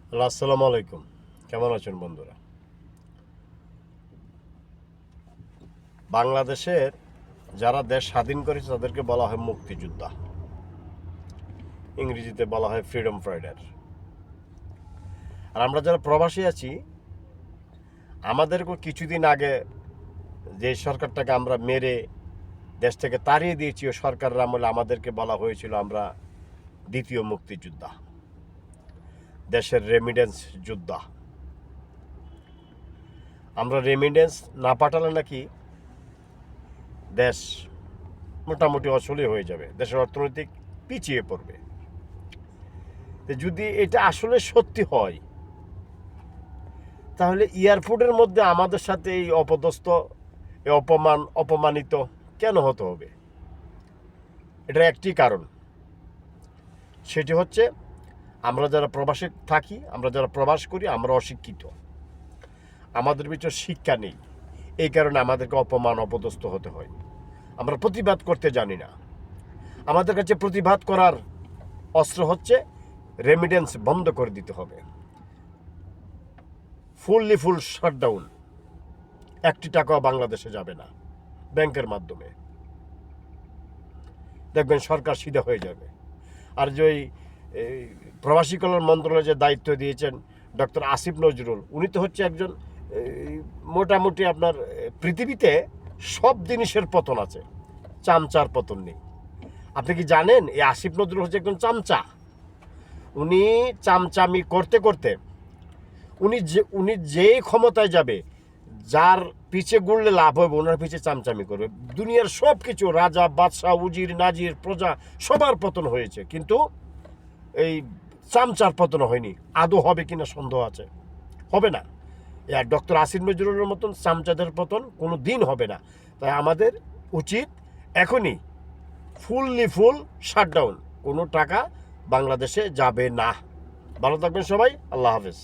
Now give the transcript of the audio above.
আসসালামু আলাইকুম। কেমন আছেন বন্ধুরা? বাংলাদেশের যারা দেশ স্বাধীন করেছে তাদেরকে বলা হয় মুক্তিযোদ্ধা, ইংরেজিতে বলা হয় ফ্রিডম ফাইটার। আর আমরা যারা প্রবাসী আছি, আমাদেরকে কিছুদিন আগে যে সরকারটাকে আমরা মেরে দেশ থেকে তাড়িয়ে দিয়েছি, ও সরকারের আমলে আমাদেরকে বলা হয়েছিল আমরা দ্বিতীয় মুক্তিযোদ্ধা, দেশের রেমিডেন্স যোদ্ধা। আমরা রেমিডেন্স না পাঠালে নাকি দেশ মোটামুটি অচলই হয়ে যাবে, দেশের অর্থনৈতিক পিছিয়ে পড়বে। যদি এটা আসলে সত্যি হয়, তাহলে এয়ারপোর্টের মধ্যে আমাদের সাথে এই অপদস্থ, এই অপমানিত কেন হতে হবে? এটা একটি কারণ, সেটি হচ্ছে আমরা যারা প্রবাসে থাকি, আমরা যারা প্রবাস করি, আমরা অশিক্ষিত, আমাদের ভিতর শিক্ষা নেই। এই কারণে আমাদেরকে অপদস্থ হতে হয়। আমরা প্রতিবাদ করতে জানি না। আমাদের কাছে প্রতিবাদ করার অস্ত্র হচ্ছে রেমিডেন্স বন্ধ করে দিতে হবে, ফুল শাটডাউন। একটি টাকাও বাংলাদেশে যাবে না ব্যাংকের মাধ্যমে, দেখবেন সরকার সিধা হয়ে যাবে। আর যে ওই প্রবাসী কল্যাণ মন্ত্রণালয়ে যে দায়িত্ব দিয়েছেন ডক্টর আসিফ নজরুল, উনি তো হচ্ছে একজন মোটামুটি আপনার পৃথিবীতে সব জিনিসের পতন আছে, চামচার পতন নেই। আপনি কি জানেন এই আসিফ নজরুল হচ্ছে একজন চামচা? উনি চামচামি করতে করতে উনি যে ক্ষমতায় যাবে, যার পিছে গুড়লে লাভ হবে ওনার পিছে চামচামি করবে। দুনিয়ার সব কিছু, রাজা বাদশাহ উজির নাজির প্রজা সবার পতন হয়েছে, কিন্তু এই চামচার পতন হয়নি। আদৌ হবে কিনা সন্দেহ আছে, হবে না। ডক্টর আসিফ নজরুলের মতন চামচাদের পতন কোনো দিন হবে না। তাই আমাদের উচিত এখনই ফুল শাটডাউন, কোনো টাকা বাংলাদেশে যাবে না। ভালো থাকবেন সবাই, আল্লাহ হাফেজ।